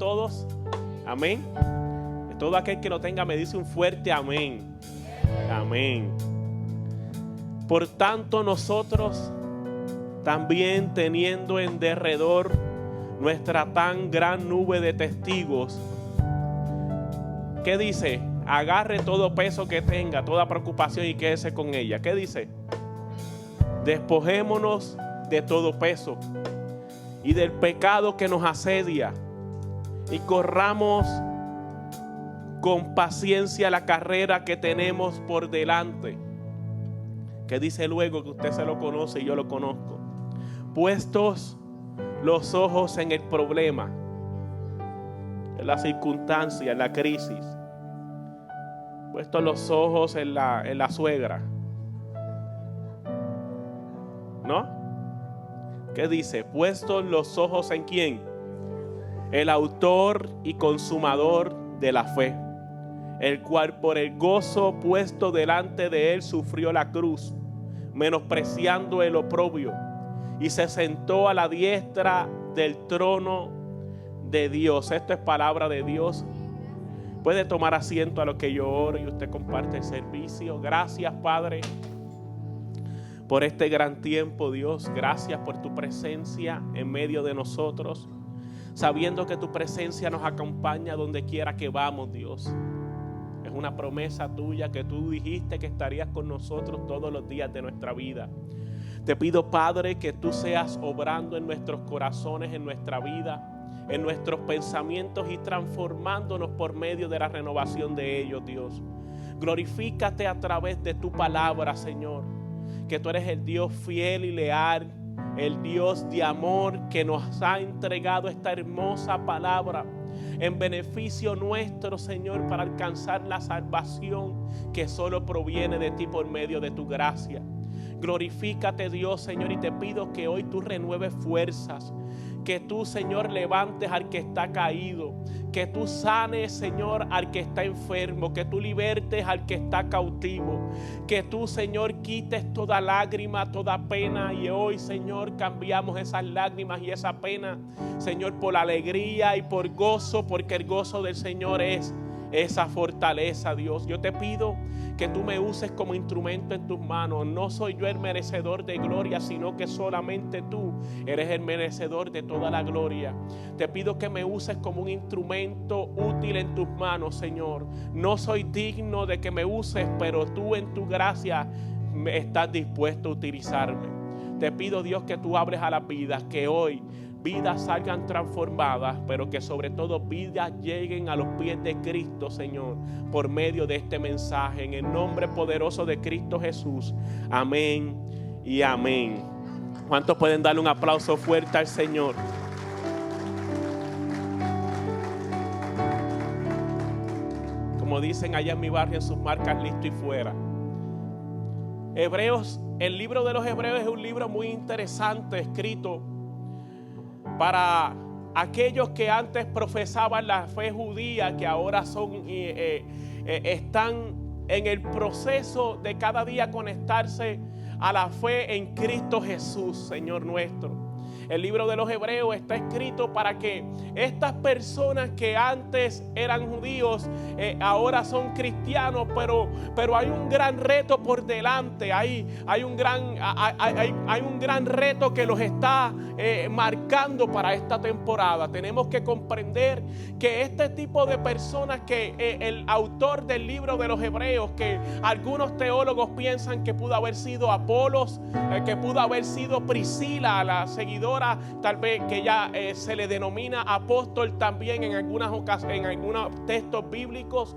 todos? Amén. Todo aquel que lo tenga me dice un fuerte amén. Amén. Por tanto, nosotros también, teniendo en derredor nuestra tan gran nube de testigos, ¿qué dice? Agarre todo peso que tenga, toda preocupación y quédese con ella. ¿Qué dice? Despojémonos de todo peso y del pecado que nos asedia y corramos con paciencia la carrera que tenemos por delante. Que dice luego, que usted se lo conoce y yo lo conozco. Puestos los ojos en el problema, en la circunstancia, en la crisis. Puestos los ojos en la suegra. ¿No? ¿Qué dice? Puestos los ojos en ¿quién? El autor y consumador de la fe, el cual por el gozo puesto delante de él sufrió la cruz, menospreciando el oprobio, y se sentó a la diestra del trono de Dios. Esto es palabra de Dios. Puede tomar asiento a lo que yo oro y usted comparte el servicio. Gracias, Padre, por este gran tiempo, Dios. Gracias por tu presencia en medio de nosotros, sabiendo que tu presencia nos acompaña donde quiera que vamos, Dios. Es una promesa tuya que tú dijiste que estarías con nosotros todos los días de nuestra vida. Te pido, Padre, que tú seas obrando en nuestros corazones, en nuestra vida, en nuestros pensamientos y transformándonos por medio de la renovación de ellos, Dios. Glorifícate a través de tu palabra, Señor, que tú eres el Dios fiel y leal, el Dios de amor que nos ha entregado esta hermosa palabra en beneficio nuestro, Señor, para alcanzar la salvación que solo proviene de ti por medio de tu gracia. Glorifícate, Dios, Señor, y te pido que hoy tú renueves fuerzas, que tú, Señor, levantes al que está caído, que tú sanes, Señor, al que está enfermo, que tú libertes al que está cautivo, que tú, Señor, quites toda lágrima, toda pena, y hoy, Señor, cambiamos esas lágrimas y esa pena, Señor, por alegría y por gozo, porque el gozo del Señor es esa fortaleza, Dios. Yo te pido que tú me uses como instrumento en tus manos. No soy yo el merecedor de gloria, sino que solamente tú eres el merecedor de toda la gloria. Te pido que me uses como un instrumento útil en tus manos, Señor. No soy digno de que me uses, pero tú en tu gracia estás dispuesto a utilizarme. Te pido, Dios, que tú abres a las vidas, que hoy vidas salgan transformadas, pero que sobre todo vidas lleguen a los pies de Cristo, Señor, por medio de este mensaje, en el nombre poderoso de Cristo Jesús. Amén y amén. ¿Cuántos pueden darle un aplauso fuerte al Señor? Como dicen allá en mi barrio, en sus marcas, listo y fuera. Hebreos, el libro de los Hebreos es un libro muy interesante, escrito para aquellos que antes profesaban la fe judía, que ahora están en el proceso de cada día conectarse a la fe en Cristo Jesús, Señor nuestro. El libro de los Hebreos está escrito para que estas personas que antes eran judíos, ahora son cristianos, pero hay un gran reto por delante. Hay un gran reto que los está marcando para esta temporada. Tenemos que comprender que este tipo de personas, que el autor del libro de los Hebreos, que algunos teólogos piensan que pudo haber sido Apolos, que pudo haber sido Priscila, la seguidora, tal vez que ya se le denomina apóstol también en algunas ocasiones, en algunos textos bíblicos,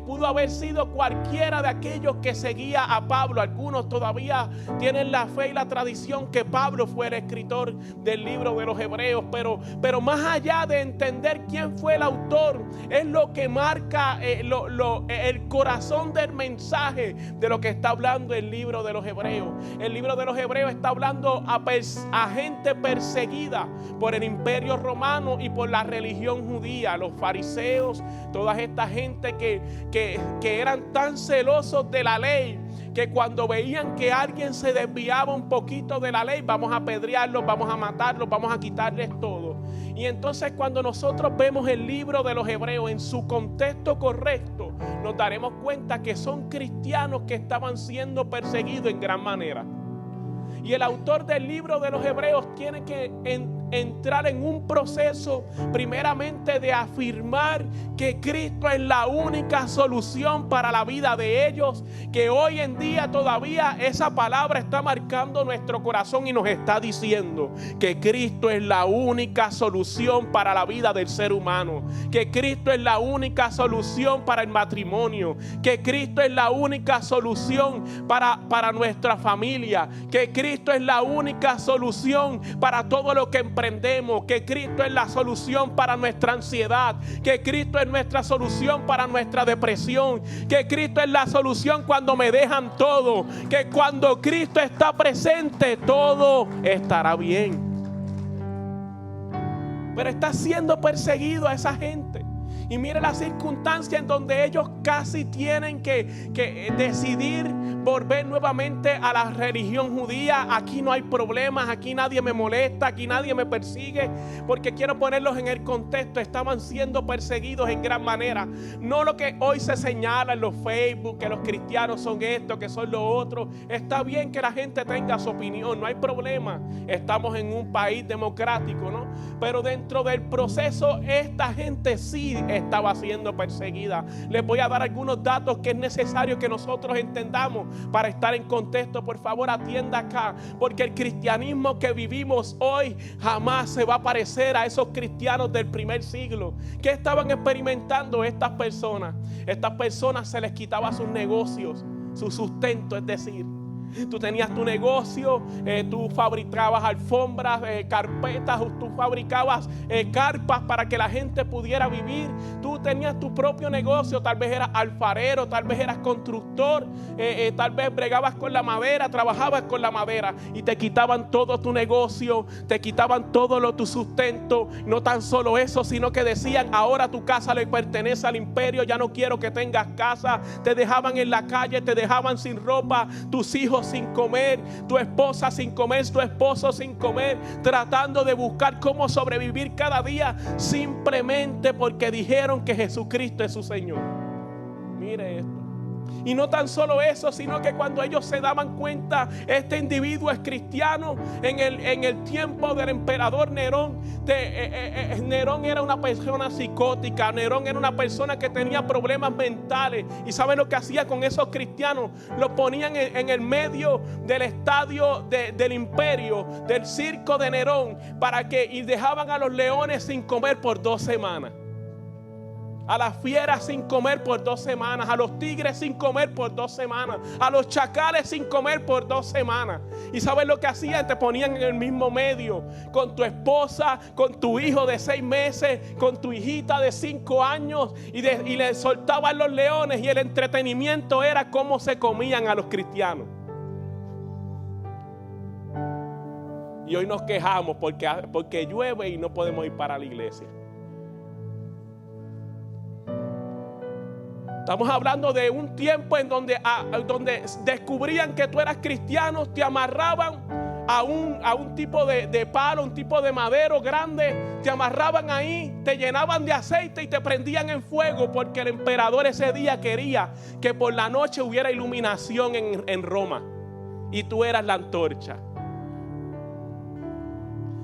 pudo haber sido cualquiera de aquellos que seguía a Pablo. Algunos todavía tienen la fe y la tradición que Pablo fue el escritor del libro de los Hebreos, pero más allá de entender quién fue el autor, es lo que marca el corazón del mensaje de lo que está hablando el libro de los Hebreos. El libro de los Hebreos está hablando a gente perseguida por el imperio romano y por la religión judía, los fariseos, toda esta gente que eran tan celosos de la ley, que cuando veían que alguien se desviaba un poquito de la ley, vamos a apedrearlos, vamos a matarlos, vamos a quitarles todo. Y entonces cuando nosotros vemos el libro de los Hebreos en su contexto correcto, nos daremos cuenta que son cristianos que estaban siendo perseguidos en gran manera. Y el autor del libro de los Hebreos tiene que entrar en un proceso primeramente de afirmar que Cristo es la única solución para la vida de ellos, que hoy en día todavía esa palabra está marcando nuestro corazón y nos está diciendo que Cristo es la única solución para la vida del ser humano, que Cristo es la única solución para el matrimonio, que Cristo es la única solución para nuestra familia, que Cristo es la única solución para todo lo que emprendemos, que Cristo es la solución para nuestra ansiedad, que Cristo es nuestra solución para nuestra depresión, que Cristo es la solución cuando me dejan todo, que cuando Cristo está presente todo estará bien. Pero está siendo perseguido a esa gente. Y mire la circunstancia en donde ellos casi tienen que decidir volver nuevamente a la religión judía. Aquí no hay problemas, aquí nadie me molesta, aquí nadie me persigue. Porque quiero ponerlos en el contexto, estaban siendo perseguidos en gran manera. No lo que hoy se señala en los Facebook, que los cristianos son esto, que son lo otro. Está bien que la gente tenga su opinión, no hay problema. Estamos en un país democrático, ¿no? Pero dentro del proceso esta gente sí estaba siendo perseguida. Les voy a dar algunos datos que es necesario que nosotros entendamos para estar en contexto. Por favor, atienda acá, porque el cristianismo que vivimos hoy jamás se va a parecer a esos cristianos del primer siglo. ¿Qué estaban experimentando estas personas? Estas personas se les quitaba sus negocios, su sustento, es decir, tú tenías tu negocio, tú fabricabas alfombras, carpetas, tú fabricabas carpas para que la gente pudiera vivir. Tú tenías tu propio negocio, tal vez eras alfarero, tal vez eras constructor, tal vez bregabas con la madera, trabajabas con la madera y te quitaban todo tu negocio, te quitaban todo tu sustento. No tan solo eso, sino que decían: ahora tu casa le pertenece al imperio, ya no quiero que tengas casa. Te dejaban en la calle, te dejaban sin ropa, tus hijos sin comer, tu esposa sin comer, tu esposo sin comer, tratando de buscar cómo sobrevivir cada día, simplemente porque dijeron que Jesucristo es su Señor. Mire esto. Y no tan solo eso, sino que cuando ellos se daban cuenta, este individuo es cristiano. En el tiempo del emperador Nerón, Nerón era una persona psicótica. Nerón era una persona que tenía problemas mentales. ¿Y saben lo que hacía con esos cristianos? Los ponían en el medio del estadio del imperio, del circo de Nerón, y dejaban a los leones sin comer por 2 semanas. A las fieras sin comer por 2 semanas, a los tigres sin comer por 2 semanas, a los chacales sin comer por 2 semanas. ¿Y sabes lo que hacían? Te ponían en el mismo medio con tu esposa, con tu hijo de 6 meses, con tu hijita de 5 años y le soltaban los leones, y el entretenimiento era cómo se comían a los cristianos. Y hoy nos quejamos porque llueve y no podemos ir para la iglesia. Estamos hablando de un tiempo en donde descubrían que tú eras cristiano, te amarraban a un tipo de palo, un tipo de madero grande, te amarraban ahí, te llenaban de aceite y te prendían en fuego, porque el emperador ese día quería que por la noche hubiera iluminación en Roma, y tú eras la antorcha.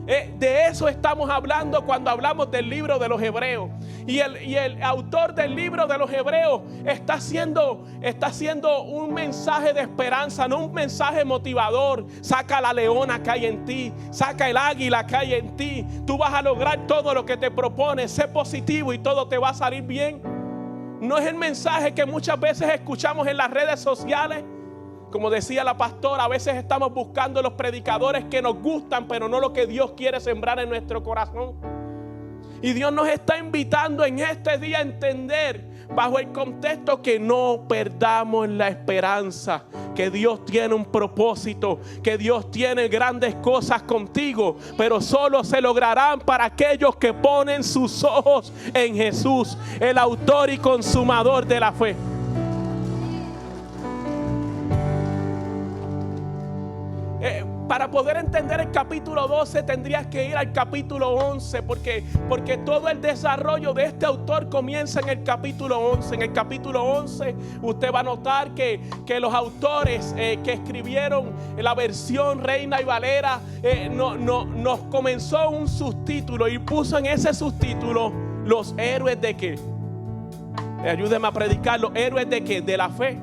De eso estamos hablando cuando hablamos del libro de los Hebreos. Y el autor del libro de los Hebreos está haciendo un mensaje de esperanza, no un mensaje motivador. Saca la leona que hay en ti, saca el águila que hay en ti. Tú vas a lograr todo lo que te propones. Sé positivo y todo te va a salir bien. No es el mensaje que muchas veces escuchamos en las redes sociales. Como decía la pastora, a veces estamos buscando los predicadores que nos gustan, pero no lo que Dios quiere sembrar en nuestro corazón. Y Dios nos está invitando en este día a entender, bajo el contexto, que no perdamos la esperanza, que Dios tiene un propósito, que Dios tiene grandes cosas contigo, pero solo se lograrán para aquellos que ponen sus ojos en Jesús, el autor y consumador de la fe. Para para poder entender el capítulo 12 tendrías que ir al capítulo 11, porque todo el desarrollo de este autor comienza en el capítulo 11. En el capítulo 11 usted va a notar que los autores que escribieron la versión Reina y Valera nos comenzó un subtítulo y puso en ese subtítulo los héroes de qué. Ayúdeme a predicar. Los héroes de qué, de la fe.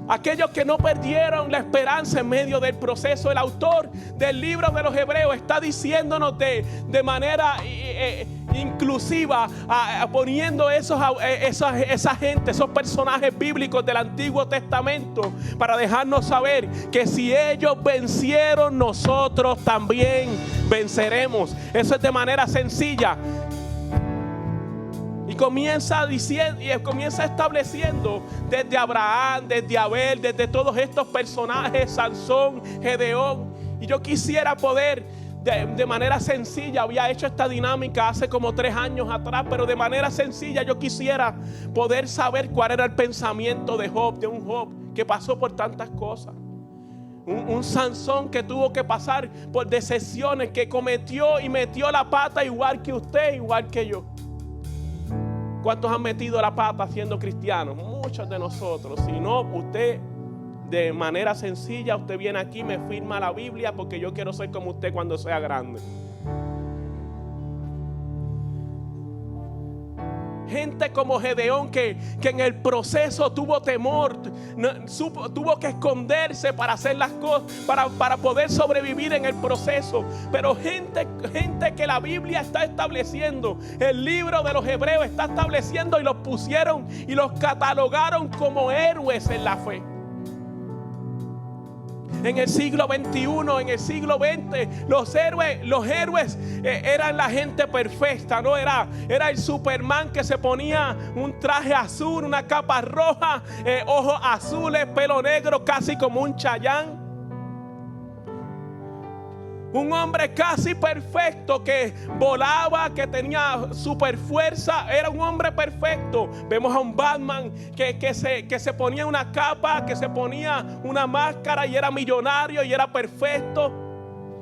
Aquellos que no perdieron la esperanza en medio del proceso. El autor del libro de los Hebreos está diciéndonos de manera inclusiva, poniendo esa gente, esos personajes bíblicos del Antiguo Testamento, para dejarnos saber que si ellos vencieron, nosotros también venceremos. Eso es de manera sencilla. Y comienza estableciendo desde Abraham, desde Abel, desde todos estos personajes, Sansón, Gedeón. Y yo quisiera poder, de manera sencilla, había hecho esta dinámica hace como 3 años atrás, pero de manera sencilla yo quisiera poder saber cuál era el pensamiento de Job, de un Job que pasó por tantas cosas. Un Sansón que tuvo que pasar por decepciones, que cometió y metió la pata igual que usted, igual que yo. ¿Cuántos han metido la pata siendo cristianos? Muchos de nosotros. Si no, usted de manera sencilla, usted viene aquí, me firma la Biblia, porque yo quiero ser como usted cuando sea grande. Gente como Gedeón que en el proceso tuvo temor, tuvo que esconderse para hacer las cosas, para poder sobrevivir en el proceso. Pero gente que la Biblia está estableciendo, el libro de los Hebreos está estableciendo, y los pusieron y los catalogaron como héroes en la fe. En el siglo XXI, en el siglo XX, los héroes eran la gente perfecta, ¿no? Era el Superman que se ponía un traje azul, una capa roja, ojos azules, pelo negro, casi como un Chayán. Un hombre casi perfecto que volaba, que tenía super fuerza. Era un hombre perfecto. Vemos a un Batman que se ponía una capa, que se ponía una máscara y era millonario y era perfecto.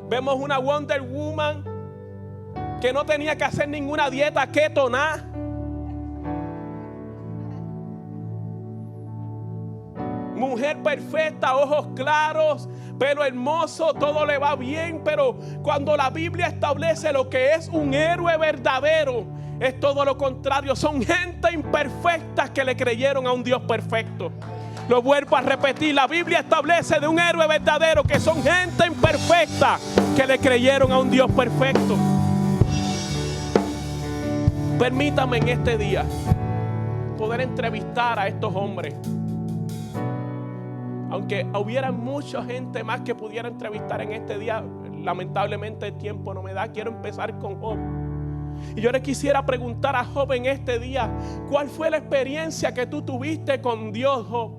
Vemos una Wonder Woman que no tenía que hacer ninguna dieta keto, nada. Mujer perfecta, ojos claros, pelo hermoso, todo le va bien. Pero cuando la Biblia establece lo que es un héroe verdadero, es todo lo contrario. Son gente imperfecta que le creyeron a un Dios perfecto. Lo vuelvo a repetir, la Biblia establece de un héroe verdadero que son gente imperfecta que le creyeron a un Dios perfecto. Permítame en este día poder entrevistar a estos hombres. Aunque hubiera mucha gente más que pudiera entrevistar en este día, lamentablemente el tiempo no me da. Quiero empezar con Job. Y yo le quisiera preguntar a Job en este día, ¿cuál fue la experiencia que tú tuviste con Dios, Job?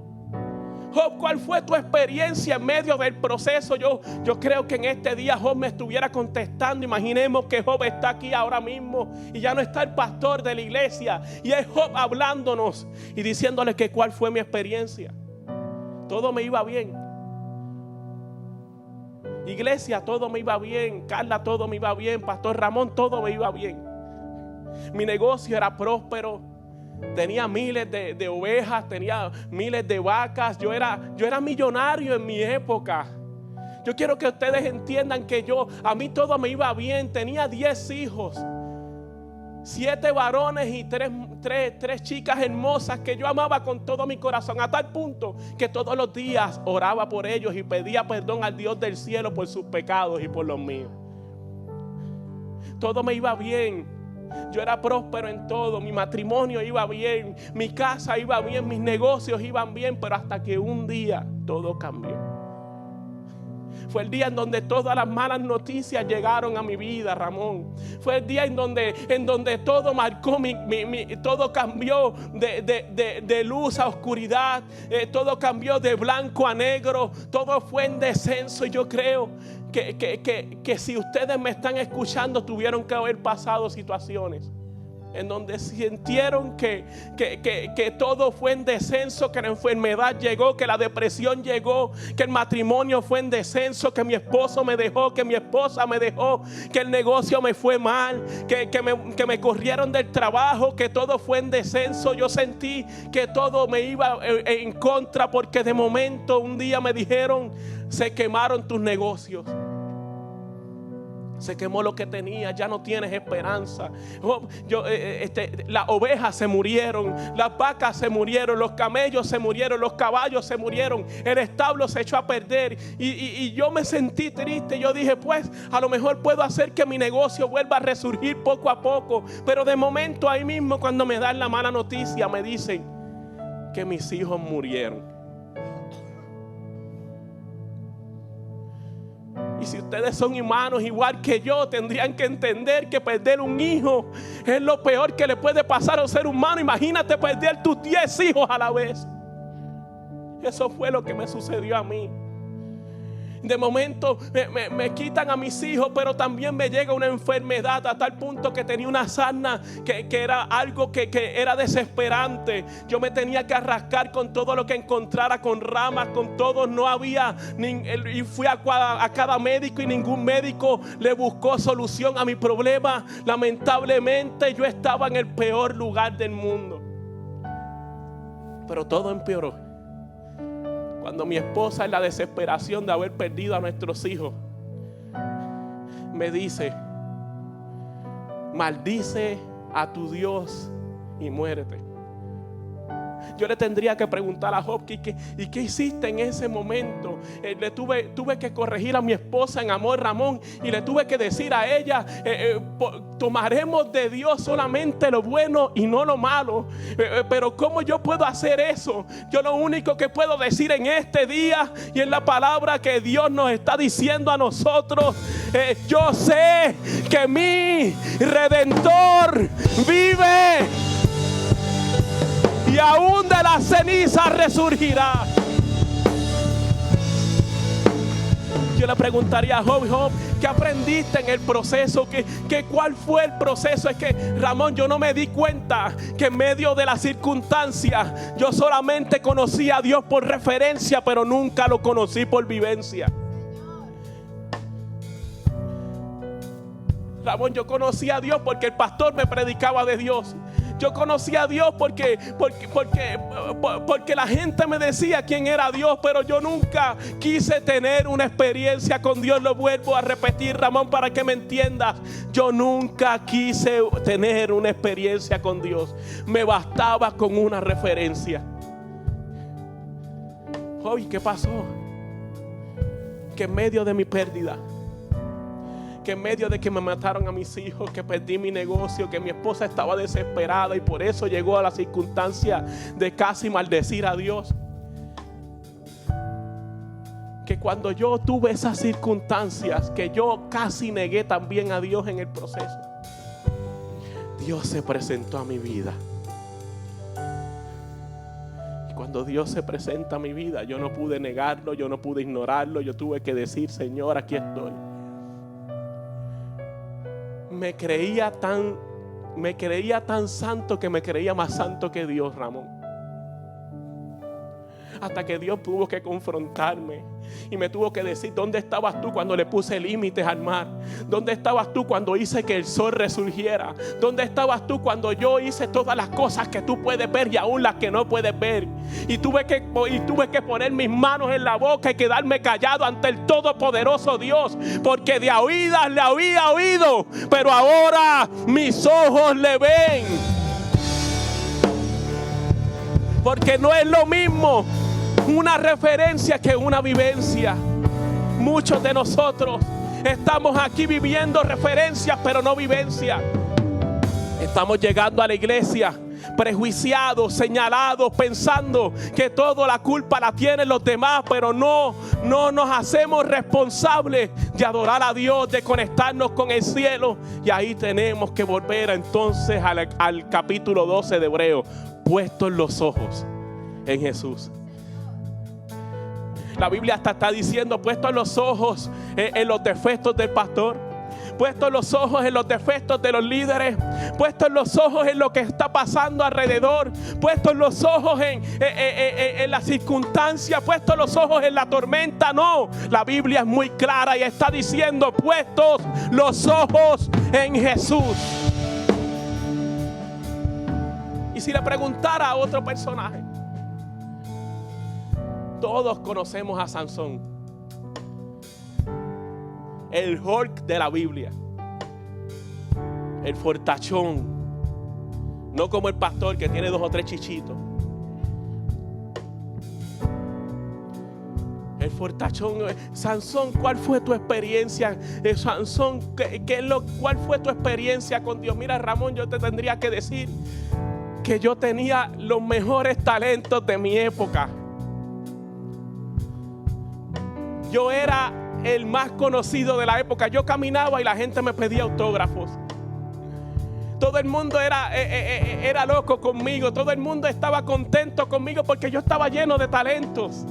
Job, ¿cuál fue tu experiencia en medio del proceso? Yo creo que en este día Job me estuviera contestando. Imaginemos que Job está aquí ahora mismo y ya no está el pastor de la iglesia, y es Job hablándonos y diciéndole que cuál fue mi experiencia. Todo me iba bien. Iglesia, todo me iba bien. Carla, todo me iba bien. Pastor Ramón, todo me iba bien. Mi negocio era próspero. Tenía miles de ovejas, tenía miles de vacas. Yo era millonario en mi época. Yo quiero que ustedes entiendan que a mí todo me iba bien. Tenía 10 hijos. 7 varones y 3 chicas hermosas que yo amaba con todo mi corazón, a tal punto que todos los días oraba por ellos y pedía perdón al Dios del cielo por sus pecados y por los míos. Todo me iba bien. Yo era próspero en todo. Mi matrimonio iba bien, mi casa iba bien, mis negocios iban bien, pero hasta que un día todo cambió. Fue el día en donde todas las malas noticias llegaron a mi vida, Ramón. Fue el día en donde todo marcó todo cambió de luz a oscuridad. Todo cambió de blanco a negro. Todo fue en descenso. Y yo creo que si ustedes me están escuchando, tuvieron que haber pasado situaciones en donde sintieron que todo fue en descenso, que la enfermedad llegó, que la depresión llegó, que el matrimonio fue en descenso, que mi esposo me dejó, que mi esposa me dejó, que el negocio me fue mal, que me corrieron del trabajo, que todo fue en descenso. Yo sentí que todo me iba en contra, porque de momento un día me dijeron: se quemaron tus negocios, se quemó lo que tenías, ya no tienes esperanza. Las ovejas se murieron, las vacas se murieron, los camellos se murieron, los caballos se murieron, el establo se echó a perder. Y yo me sentí triste. Yo dije: pues a lo mejor puedo hacer que mi negocio vuelva a resurgir poco a poco. Pero de momento, ahí mismo, cuando me dan la mala noticia, me dicen que mis hijos murieron. Y si ustedes son humanos igual que yo, tendrían que entender que perder un hijo es lo peor que le puede pasar a un ser humano. Imagínate perder tus 10 hijos a la vez. Eso fue lo que me sucedió a mí. De momento me quitan a mis hijos, pero también me llega una enfermedad a tal punto que tenía una sarna que era algo que era desesperante. Yo me tenía que arrascar con todo lo que encontrara, con ramas, con todo. No había y fui a cada médico y ningún médico le buscó solución a mi problema. Lamentablemente yo estaba en el peor lugar del mundo. Pero todo empeoró cuando mi esposa, en la desesperación de haber perdido a nuestros hijos, me dice: maldice a tu Dios y muérete. Yo le tendría que preguntar a Job: ¿y qué hiciste en ese momento? Tuve que corregir a mi esposa en amor, Ramón, y le tuve que decir a ella: tomaremos de Dios solamente lo bueno y no lo malo. Pero ¿cómo yo puedo hacer eso? Yo lo único que puedo decir en este día y en la palabra que Dios nos está diciendo a nosotros: yo sé que mi Redentor vive, y aún de la ceniza resurgirá. Yo le preguntaría a Job: ¿qué aprendiste en el proceso? ¿Cuál fue el proceso? Es que, Ramón, yo no me di cuenta que en medio de las circunstancias yo solamente conocí a Dios por referencia, pero nunca lo conocí por vivencia. Ramón, yo conocí a Dios porque el pastor me predicaba de Dios. Yo conocí a Dios porque la gente me decía quién era Dios, pero yo nunca quise tener una experiencia con Dios. Lo vuelvo a repetir, Ramón, para que me entiendas. Yo nunca quise tener una experiencia con Dios. Me bastaba con una referencia. Oye, ¿qué pasó? Que en medio de mi pérdida, que en medio de que me mataron a mis hijos, que perdí mi negocio, que mi esposa estaba desesperada y por eso llegó a la circunstancia de casi maldecir a Dios, que cuando yo tuve esas circunstancias, que yo casi negué también a Dios en el proceso, Dios se presentó a mi vida. Y cuando Dios se presenta a mi vida, yo no pude negarlo, yo no pude ignorarlo. Yo tuve que decir: Señor, aquí estoy. Me creía tan santo que me creía más santo que Dios, Ramón. Hasta que Dios tuvo que confrontarme y me tuvo que decir: ¿dónde estabas tú cuando le puse límites al mar? ¿Dónde estabas tú cuando hice que el sol resurgiera? ¿Dónde estabas tú cuando yo hice todas las cosas que tú puedes ver y aún las que no puedes ver? Y tuve que poner mis manos en la boca y quedarme callado ante el todopoderoso Dios, porque de oídas le había oído, pero ahora mis ojos le ven. Porque no es lo mismo una referencia que una vivencia. Muchos de nosotros estamos aquí viviendo referencias, pero no vivencia. Estamos llegando a la iglesia prejuiciados, señalados, pensando que toda la culpa la tienen los demás, pero no nos hacemos responsables de adorar a Dios, de conectarnos con el cielo. Y ahí tenemos que volver entonces al capítulo 12 de Hebreos: puestos los ojos en Jesús. La Biblia hasta está diciendo: puestos los ojos en los defectos del pastor, puestos los ojos en los defectos de los líderes, puestos los ojos en lo que está pasando alrededor, puestos los ojos en las circunstancias, puestos los ojos en la tormenta. No, la Biblia es muy clara y está diciendo: puestos los ojos en Jesús. Y si le preguntara a otro personaje, todos conocemos a Sansón, el Hulk de la Biblia, el fortachón, no como el pastor que tiene 2 o 3 chichitos. El fortachón. Sansón, ¿cuál fue tu experiencia? Sansón, ¿cuál fue tu experiencia con Dios? Mira, Ramón, yo te tendría que decir que yo tenía los mejores talentos de mi época. Yo era el más conocido de la época. Yo caminaba y la gente me pedía autógrafos. Todo el mundo era loco conmigo. Todo el mundo estaba contento conmigo porque yo estaba lleno de talentos.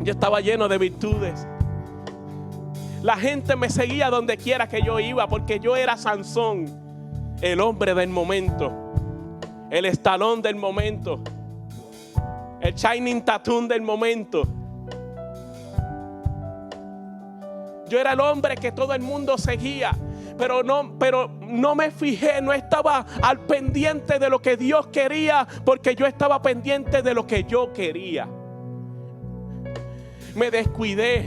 Yo estaba lleno de virtudes. La gente me seguía donde quiera que yo iba porque yo era Sansón, el hombre del momento, el estalón del momento, el Shining Tattoo del momento. Yo era el hombre que todo el mundo seguía, pero no me fijé, no estaba al pendiente de lo que Dios quería, porque yo estaba pendiente de lo que yo quería. Me descuidé,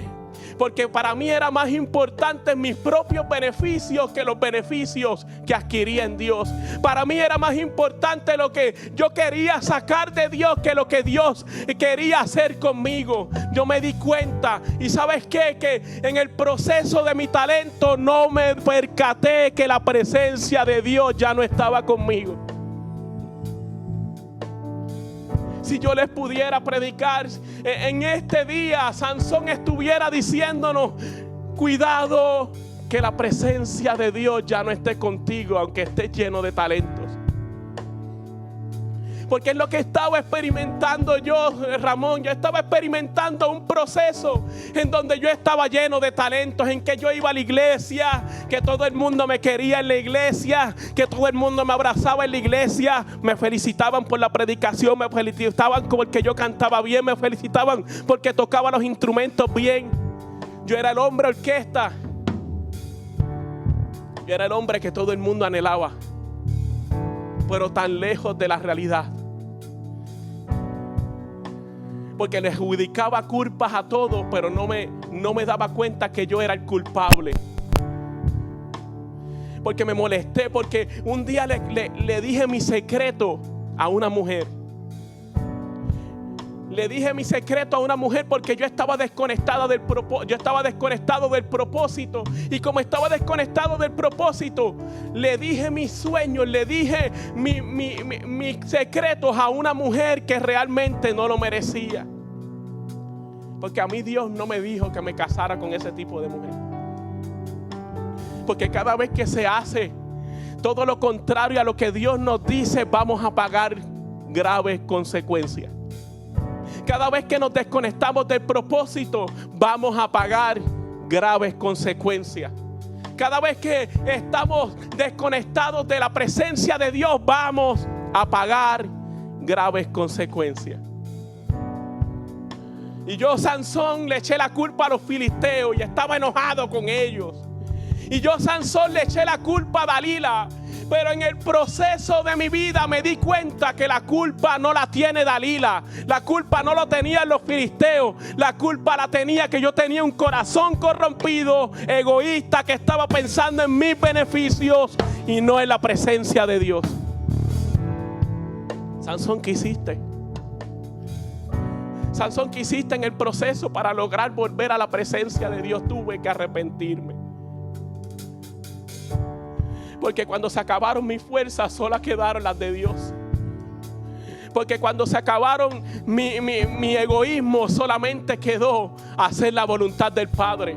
porque para mí era más importante mis propios beneficios que los beneficios que adquiría en Dios. Para mí era más importante lo que yo quería sacar de Dios que lo que Dios quería hacer conmigo. Yo me di cuenta, y ¿sabes qué? Que en el proceso de mi talento no me percaté que la presencia de Dios ya no estaba conmigo. Si yo les pudiera predicar en este día, Sansón estuviera diciéndonos: cuidado que la presencia de Dios ya no esté contigo, aunque estés lleno de talentos. Porque es lo que estaba experimentando yo, Ramón. Yo estaba experimentando un proceso en donde yo estaba lleno de talentos, en que yo iba a la iglesia, que todo el mundo me quería en la iglesia, que todo el mundo me abrazaba en la iglesia, me felicitaban por la predicación, me felicitaban porque yo cantaba bien, me felicitaban porque tocaba los instrumentos bien. Yo era el hombre orquesta. Yo era el hombre que todo el mundo anhelaba, pero tan lejos de la realidad. Porque le adjudicaba culpas a todos, pero no me daba cuenta que yo era el culpable. Porque me molesté, porque un día le dije mi secreto a una mujer. Le dije mi secreto a una mujer porque yo estaba desconectado del propósito. Y como estaba desconectado del propósito, le dije mis sueños, le dije mis secretos a una mujer que realmente no lo merecía. Porque a mí Dios no me dijo que me casara con ese tipo de mujer. Porque cada vez que se hace todo lo contrario a lo que Dios nos dice, vamos a pagar graves consecuencias. Cada vez que nos desconectamos del propósito, vamos a pagar graves consecuencias. Cada vez que estamos desconectados de la presencia de Dios, vamos a pagar graves consecuencias. Y yo, Sansón, le eché la culpa a los filisteos y estaba enojado con ellos. Y yo, Sansón, le eché la culpa a Dalila. Pero en el proceso de mi vida me di cuenta que la culpa no la tiene Dalila. La culpa no lo tenían los filisteos. La culpa la tenía que yo tenía un corazón corrompido, egoísta, que estaba pensando en mis beneficios y no en la presencia de Dios. Sansón, ¿qué hiciste? Sansón, ¿qué hiciste en el proceso para lograr volver a la presencia de Dios? Tuve que arrepentirme. Porque cuando se acabaron mis fuerzas, solas quedaron las de Dios. Porque cuando se acabaron mi egoísmo, solamente quedó hacer la voluntad del Padre.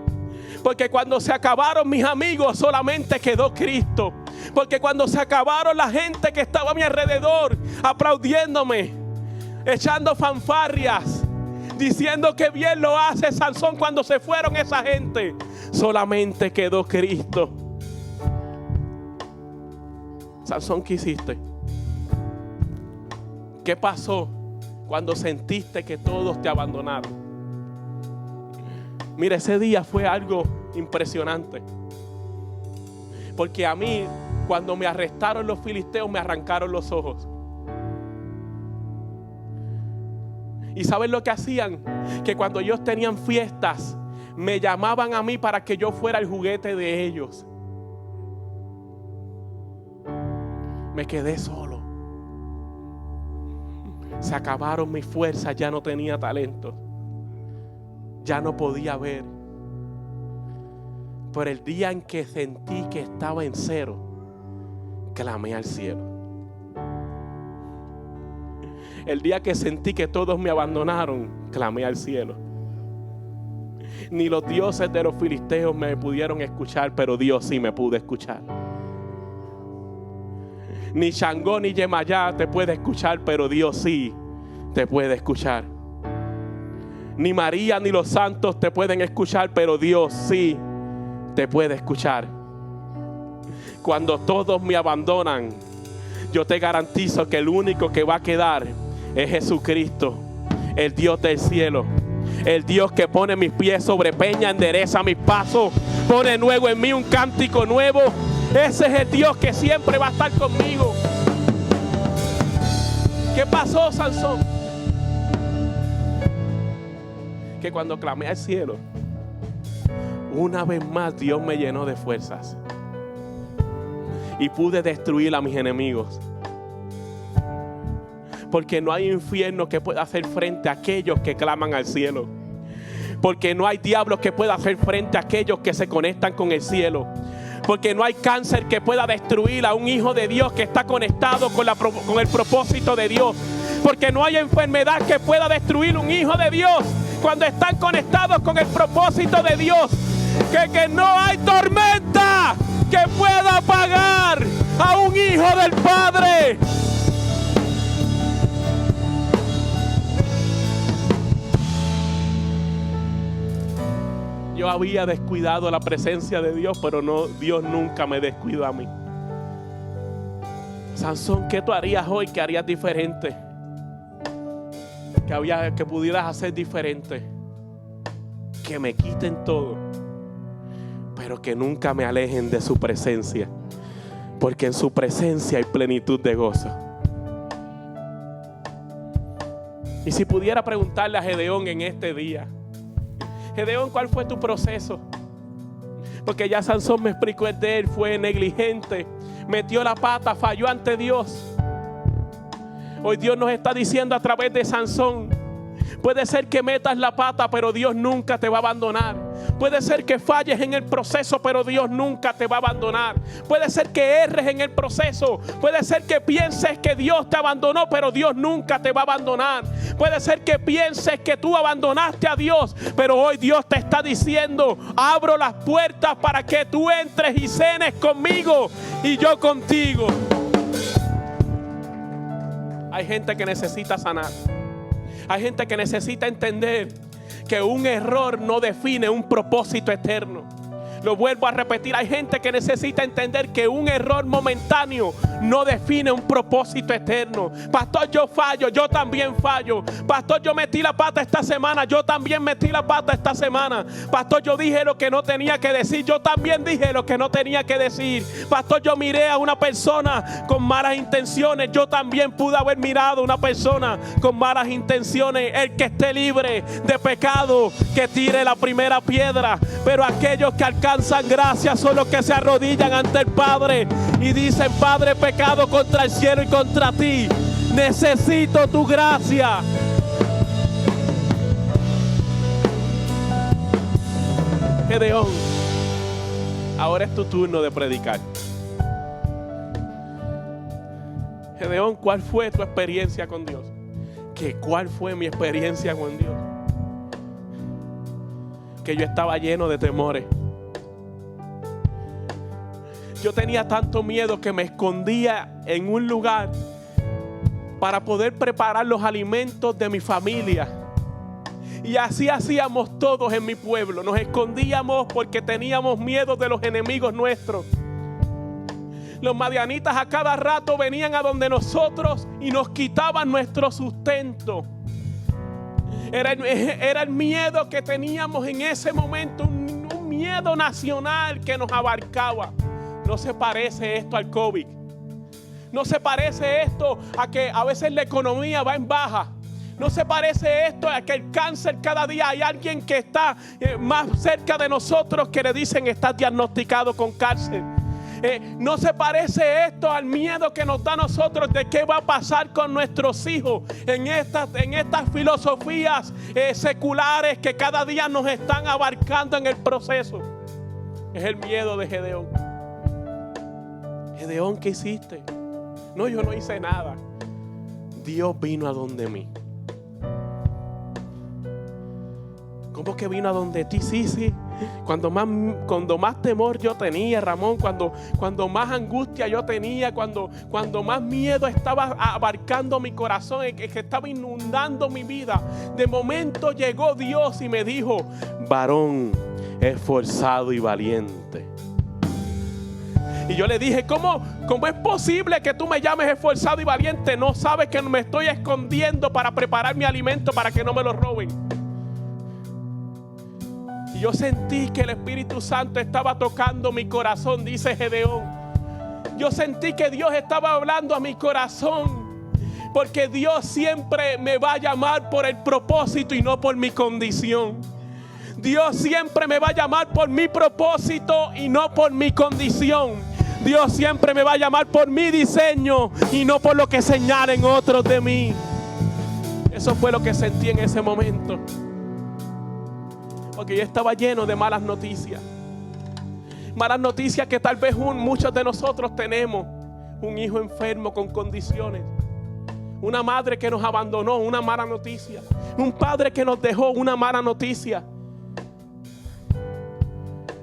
Porque cuando se acabaron mis amigos, solamente quedó Cristo. Porque cuando se acabaron la gente que estaba a mi alrededor, aplaudiéndome, echando fanfarrias, diciendo que bien lo hace Sansón, cuando se fueron esa gente, Solamente quedó Cristo. Sansón, ¿qué hiciste? ¿Qué pasó cuando sentiste que todos te abandonaron? Mira, ese día fue algo impresionante. Porque a mí, cuando me arrestaron los filisteos, me arrancaron los ojos. ¿Y saben lo que hacían? Que cuando ellos tenían fiestas, me llamaban a mí para que yo fuera el juguete de ellos. Me quedé solo. Se acabaron mis fuerzas, ya no tenía talento. Ya no podía ver. Pero el día en que sentí que estaba en cero, clamé al cielo. El día que sentí que todos me abandonaron, clamé al cielo. Ni los dioses de los filisteos me pudieron escuchar, pero Dios sí me pudo escuchar. Ni Shangó ni Yemayá te puede escuchar, pero Dios sí te puede escuchar. Ni María ni los santos te pueden escuchar, pero Dios sí te puede escuchar. Cuando todos me abandonan, yo te garantizo que el único que va a quedar es Jesucristo, el Dios del cielo. El Dios que pone mis pies sobre peña, endereza mis pasos, pone nuevo en mí un cántico nuevo. Ese es el Dios que siempre va a estar conmigo. ¿Qué pasó, Sansón? Que cuando clamé al cielo, una vez más Dios me llenó de fuerzas y pude destruir a mis enemigos. Porque no hay infierno que pueda hacer frente a aquellos que claman al cielo. Porque no hay diablo que pueda hacer frente a aquellos que se conectan con el cielo. Porque no hay cáncer que pueda destruir a un hijo de Dios que está conectado con el propósito de Dios. Porque no hay enfermedad que pueda destruir un hijo de Dios cuando están conectados con el propósito de Dios. Que no hay tormenta que pueda apagar a un hijo del Padre. Yo había descuidado la presencia de Dios, pero no, Dios nunca me descuidó a mí. Sansón, ¿qué tú harías hoy que harías diferente? Que pudieras hacer diferente. Que me quiten todo, pero que nunca me alejen de su presencia. Porque en su presencia hay plenitud de gozo. Y si pudiera preguntarle a Gedeón en este día: Gedeón, ¿cuál fue tu proceso? Porque ya Sansón me explicó el de él. Fue negligente, metió la pata, falló ante Dios. Hoy Dios nos está diciendo a través de Sansón: puede ser que metas la pata, pero Dios nunca te va a abandonar. Puede ser que falles en el proceso, pero Dios nunca te va a abandonar. Puede ser que erres en el proceso. Puede ser que pienses que Dios te abandonó, pero Dios nunca te va a abandonar. Puede ser que pienses que tú abandonaste a Dios, pero hoy Dios te está diciendo: abro las puertas para que tú entres y cenes conmigo y yo contigo. Hay gente que necesita sanar. Hay gente que necesita entender que un error no define un propósito eterno. Lo vuelvo a repetir, hay gente que necesita entender que un error momentáneo no define un propósito eterno. Pastor, yo fallo, yo también fallo. Pastor, yo metí la pata esta semana, yo también metí la pata esta semana. Pastor, yo dije lo que no tenía que decir, yo también dije lo que no tenía que decir. Pastor, yo miré a una persona con malas intenciones, yo también pude haber mirado a una persona con malas intenciones. El que esté libre de pecado, que tire la primera piedra. Pero aquellos que alcanzan gracia son los que se arrodillan ante el Padre y dicen: Padre, he pecado contra el cielo y contra ti, necesito tu gracia. Gedeón, ahora es tu turno de predicar. Gedeón, ¿cuál fue tu experiencia con Dios? ¿Cuál fue mi experiencia con Dios? Que yo estaba lleno de temores. Yo tenía tanto miedo que me escondía en un lugar para poder preparar los alimentos de mi familia. Y así hacíamos todos en mi pueblo. Nos escondíamos porque teníamos miedo de los enemigos nuestros. Los madianitas a cada rato venían a donde nosotros y nos quitaban nuestro sustento. Era el miedo que teníamos en ese momento, un miedo nacional que nos abarcaba. No se parece esto al COVID. No se parece esto a que a veces la economía va en baja. No se parece esto a que el cáncer cada día hay alguien que está más cerca de nosotros que le dicen estás diagnosticado con cáncer. No se parece esto al miedo que nos da a nosotros de qué va a pasar con nuestros hijos en estas filosofías seculares que cada día nos están abarcando en el proceso. Es el miedo de Gedeón. Gedeón, ¿qué hiciste? No, yo no hice nada. Dios vino a donde mí. ¿Cómo que vino a donde ti? Sí. Cuando más temor yo tenía, Ramón, cuando más angustia yo tenía, cuando más miedo estaba abarcando mi corazón, que estaba inundando mi vida, de momento llegó Dios y me dijo: varón esforzado y valiente. Y yo le dije: ¿Cómo es posible que tú me llames esforzado y valiente? ¿No sabes que me estoy escondiendo para preparar mi alimento para que no me lo roben? Y yo sentí que el Espíritu Santo estaba tocando mi corazón, dice Gedeón. Yo sentí que Dios estaba hablando a mi corazón, porque Dios siempre me va a llamar por el propósito y no por mi condición. Dios siempre me va a llamar por mi propósito y no por mi condición. Dios siempre me va a llamar por mi diseño y no por lo que señalen otros de mí. Eso fue lo que sentí en ese momento. Porque yo estaba lleno de malas noticias. Malas noticias que tal vez muchos de nosotros tenemos. Un hijo enfermo con condiciones. Una madre que nos abandonó, una mala noticia. Un padre que nos dejó, una mala noticia.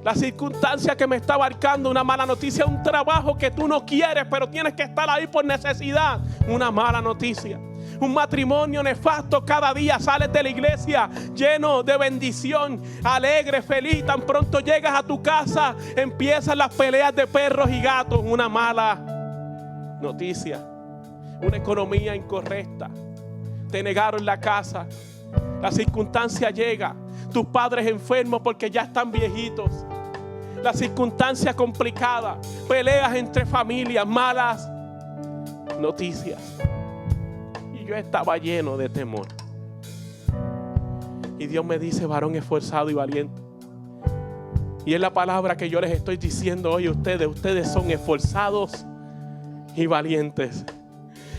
La circunstancia que me está abarcando, una mala noticia. Un trabajo que tú no quieres, pero tienes que estar ahí por necesidad, una mala noticia. Un matrimonio nefasto, cada día sales de la iglesia lleno de bendición, alegre, feliz. Tan pronto llegas a tu casa, empiezan las peleas de perros y gatos. Una mala noticia. Una economía incorrecta. Te negaron la casa. La circunstancia llega. Tus padres enfermos porque ya están viejitos. La circunstancia complicada. Peleas entre familias. Malas noticias. Y yo estaba lleno de temor. Y Dios me dice: varón esforzado y valiente. Y es la palabra que yo les estoy diciendo hoy a ustedes. Ustedes son esforzados y valientes.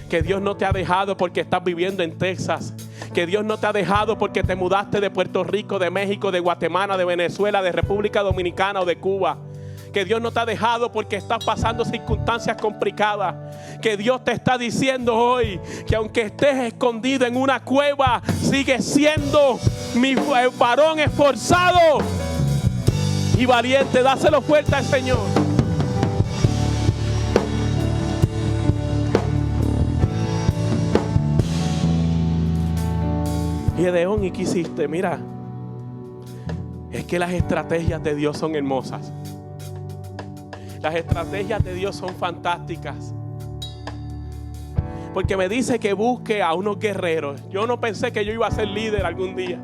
Que Dios no te ha dejado porque estás viviendo en Texas. Que Dios no te ha dejado porque te mudaste de Puerto Rico, de México, de Guatemala, de Venezuela, de República Dominicana o de Cuba. Que Dios no te ha dejado porque estás pasando circunstancias complicadas. Que Dios te está diciendo hoy que aunque estés escondido en una cueva, sigues siendo mi varón esforzado y valiente. Dáselo fuerte al Señor. Gedeón, ¿y qué hiciste? Mira, es que las estrategias de Dios son hermosas. Las estrategias de Dios son fantásticas. Porque me dice que busque a unos guerreros. Yo no pensé que yo iba a ser líder algún día,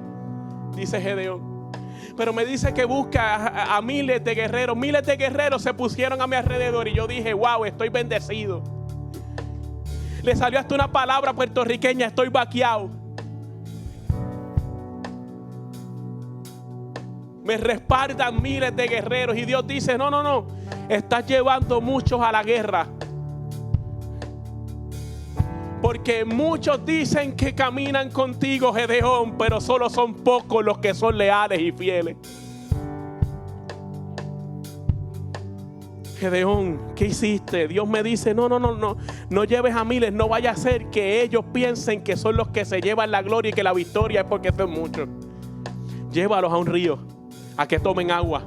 dice Gedeón. Pero me dice que busque a miles de guerreros. Miles de guerreros se pusieron a mi alrededor y yo dije: wow, estoy bendecido. Le salió hasta una palabra puertorriqueña: estoy vaqueado. Me respaldan miles de guerreros. Y Dios dice: no, estás llevando muchos a la guerra. Porque muchos dicen que caminan contigo, Gedeón, pero solo son pocos los que son leales y fieles. Gedeón, ¿qué hiciste? Dios me dice: no lleves a miles. No vaya a ser que ellos piensen que son los que se llevan la gloria y que la victoria es porque son muchos. Llévalos a un río, a que tomen agua.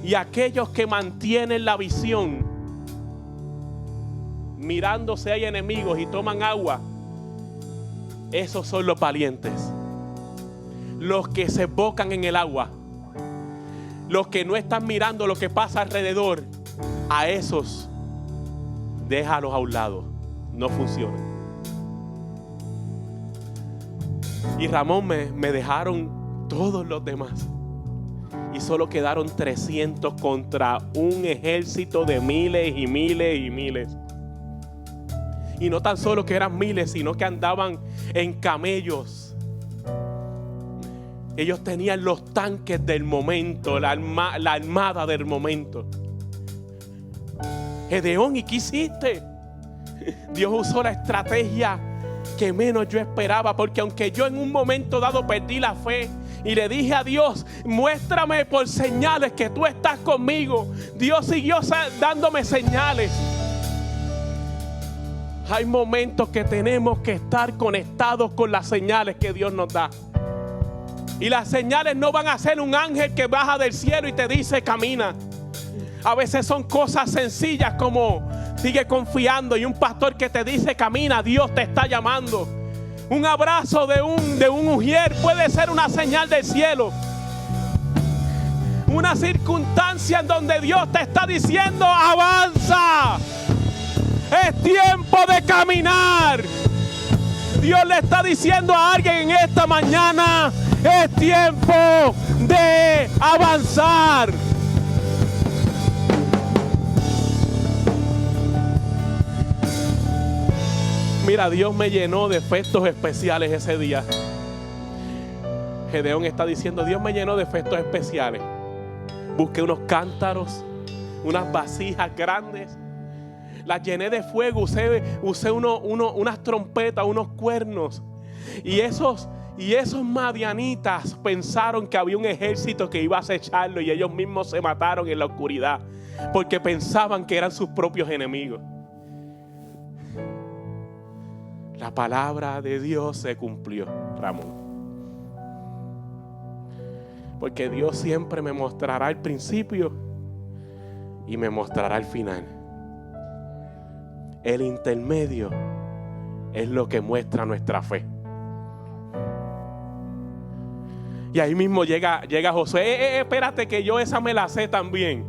Y aquellos que mantienen la visión, mirando si hay enemigos y toman agua, esos son los valientes. los que se bocan en el agua, los que no están mirando lo que pasa alrededor, a esos déjalos a un lado, no funcionan. Y Ramón, me dejaron todos los demás y solo quedaron 300 contra un ejército de miles y miles y miles. Y no tan solo que eran miles, sino que andaban en camellos. Ellos tenían los tanques del momento, la armada del momento. Gedeón, ¿y qué hiciste? Dios usó la estrategia que menos yo esperaba, porque aunque yo en un momento dado perdí la fe y le dije a Dios, muéstrame por señales que tú estás conmigo, Dios siguió dándome señales. Hay momentos que tenemos que estar conectados con las señales que Dios nos da. Y las señales no van a ser un ángel que baja del cielo y te dice camina. A veces son cosas sencillas como sigue confiando, y un pastor que te dice camina, Dios te está llamando. Un abrazo de un ujier puede ser una señal del cielo. Una circunstancia en donde Dios te está diciendo avanza. Es tiempo de caminar. Dios le está diciendo a alguien en esta mañana, es tiempo de avanzar. Mira, Dios me llenó de efectos especiales ese día. Gedeón está diciendo, Dios me llenó de efectos especiales. Busqué unos cántaros, unas vasijas grandes, las llené de fuego, usé unas trompetas, unos cuernos. Y esos madianitas pensaron que había un ejército que iba a acecharlo, y ellos mismos se mataron en la oscuridad porque pensaban que eran sus propios enemigos. La palabra de Dios se cumplió, Ramón. Porque Dios siempre me mostrará el principio y me mostrará el final. El intermedio es lo que muestra nuestra fe. Y ahí mismo llega Josué. Espérate que yo esa me la sé también.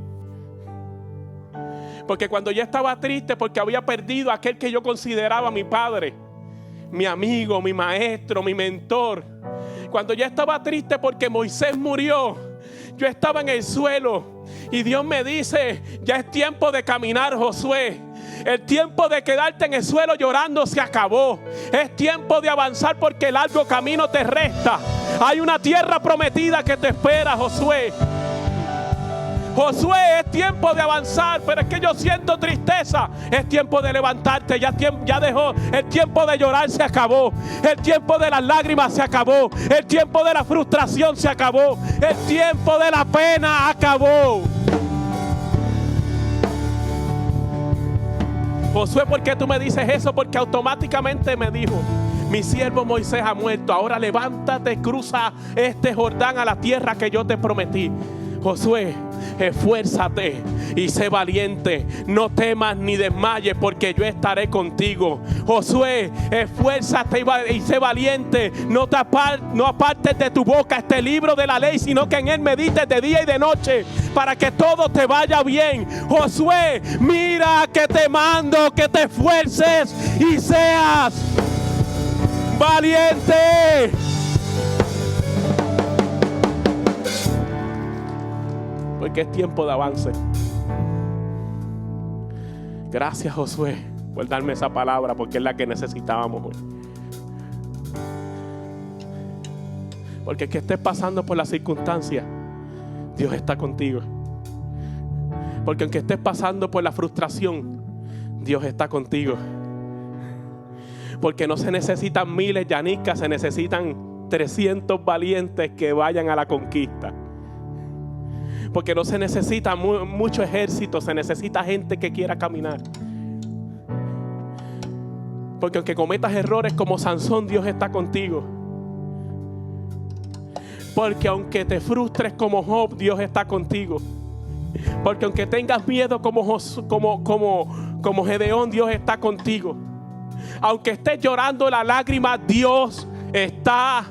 Porque cuando yo estaba triste porque había perdido a aquel que yo consideraba mi padre, mi amigo, mi maestro, mi mentor. Cuando yo estaba triste porque Moisés murió, yo estaba en el suelo y Dios me dice, ya es tiempo de caminar, Josué. El tiempo de quedarte en el suelo llorando se acabó. Es tiempo de avanzar porque el largo camino te resta. Hay una tierra prometida que te espera, Josué. Josué, es tiempo de avanzar, pero es que yo siento tristeza. Es tiempo de levantarte. Ya dejó. El tiempo de llorar se acabó. El tiempo de las lágrimas se acabó. El tiempo de la frustración se acabó. El tiempo de la pena acabó. Josué, ¿por qué tú me dices eso? Porque automáticamente me dijo, mi siervo Moisés ha muerto. Ahora levántate, cruza este Jordán a la tierra que yo te prometí. Josué, esfuérzate y sé valiente. No temas ni desmayes, porque yo estaré contigo. Josué, esfuérzate y sé valiente. No apartes de tu boca este libro de la ley, sino que en él medites de día y de noche, para que todo te vaya bien. Josué, mira que te mando que te esfuerces y seas valiente. Porque es tiempo de avance. Gracias, Josué, por darme esa palabra, porque es la que necesitábamos hoy. Porque es que estés pasando por las circunstancias, Dios está contigo. Porque aunque estés pasando por la frustración, Dios está contigo. Porque no se necesitan miles, Yanisca, se necesitan 300 valientes que vayan a la conquista. Porque no se necesita mucho ejército, se necesita gente que quiera caminar. Porque aunque cometas errores como Sansón, Dios está contigo. Porque aunque te frustres como Job, Dios está contigo. Porque aunque tengas miedo como Gedeón, Dios está contigo. Aunque estés llorando la lágrima, Dios está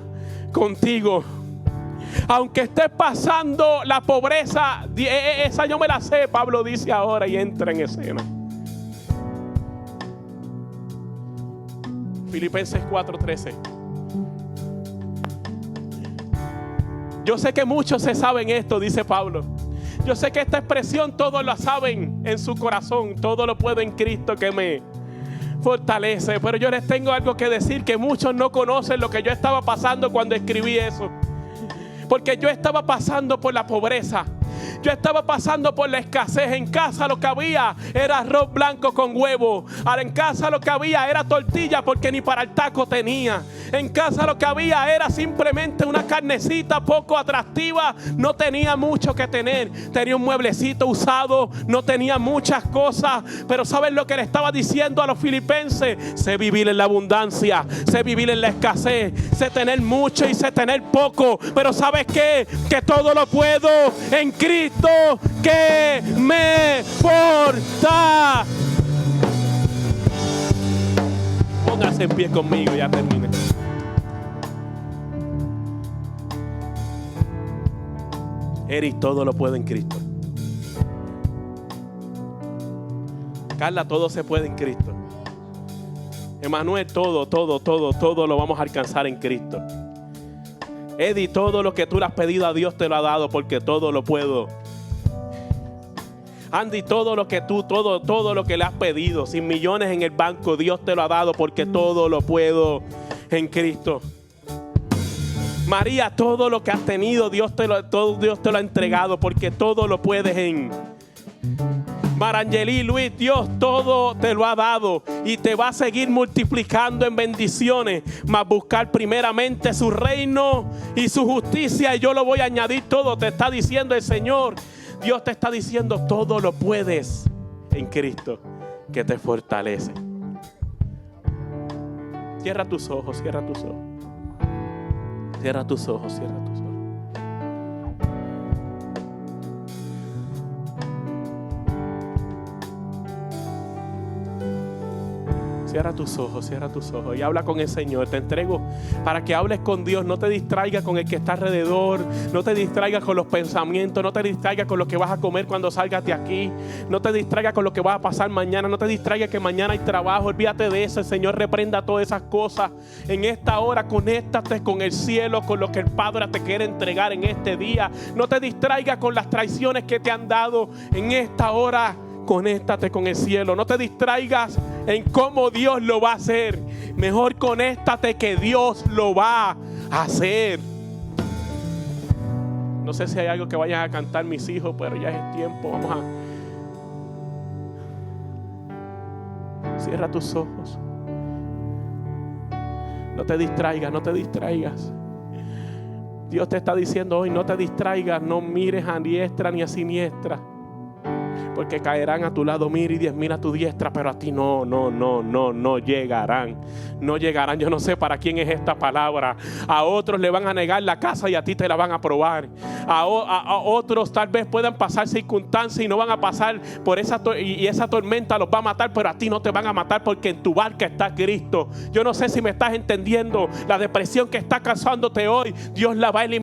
contigo. Aunque estés pasando la pobreza, esa yo me la sé, Pablo dice ahora y entra en escena. Filipenses 4:13. Yo sé que muchos se saben esto, dice Pablo. Yo sé que esta expresión todos la saben en su corazón. Todo lo puedo en Cristo que me fortalece. Pero yo les tengo algo que decir, que muchos no conocen lo que yo estaba pasando cuando escribí eso. Porque yo estaba pasando por la pobreza. Yo estaba pasando por la escasez. En casa lo que había era arroz blanco con huevo. Ahora en casa lo que había era tortilla porque ni para el taco tenía. En casa lo que había era simplemente una carnecita poco atractiva. No tenía mucho que tener. Tenía un mueblecito usado. No tenía muchas cosas. Pero ¿saben lo que le estaba diciendo a los filipenses? Sé vivir en la abundancia. Sé vivir en la escasez. Sé tener mucho y sé tener poco. Pero ¿sabes qué? Que todo lo puedo en Cristo que me fortalece. Póngase en pie conmigo, ya terminé. Eric, todo lo puede en Cristo. Carla, todo se puede en Cristo. Emanuel, todo lo vamos a alcanzar en Cristo. Eddie, todo lo que tú le has pedido a Dios te lo ha dado porque todo lo puedo. Andy, todo lo que le has pedido, sin millones en el banco, Dios te lo ha dado porque todo lo puedo en Cristo. María, todo lo que has tenido, Dios te lo ha entregado porque todo lo puedes en Marangeli, Luis, Dios todo te lo ha dado y te va a seguir multiplicando en bendiciones. Mas buscar primeramente su reino y su justicia y yo lo voy a añadir todo. Te está diciendo el Señor. Dios te está diciendo todo lo puedes en Cristo que te fortalece. Cierra tus ojos, cierra tus ojos. Cierra tus ojos, cierra tus ojos. Cierra tus ojos y habla con el Señor. Te entrego para que hables con Dios. No te distraigas con el que está alrededor. No te distraigas con los pensamientos. No te distraigas con lo que vas a comer cuando salgas de aquí. No te distraigas con lo que va a pasar mañana. No te distraigas que mañana hay trabajo. Olvídate de eso. El Señor reprenda todas esas cosas. En esta hora conéctate con el cielo, con lo que el Padre te quiere entregar en este día. No te distraigas con las traiciones que te han dado. En esta hora conéctate con el cielo. No te distraigas en cómo Dios lo va a hacer. Mejor conéctate que Dios lo va a hacer. No sé si hay algo que vayan a cantar mis hijos, pero ya es tiempo. Vamos a... Cierra tus ojos. No te distraigas, no te distraigas. Dios te está diciendo hoy, no te distraigas, no mires a diestra ni a siniestra. Porque caerán a tu lado 1000 y 10,000 a tu diestra, pero a ti no llegarán. No llegarán. Yo no sé para quién es esta palabra. A otros le van a negar la casa y a ti te la van a probar. A otros tal vez puedan pasar circunstancias y no van a pasar por esa tormenta los va a matar, pero a ti no te van a matar porque en tu barca está Cristo. Yo no sé si me estás entendiendo. La depresión que está causándote hoy, Dios la va a eliminar.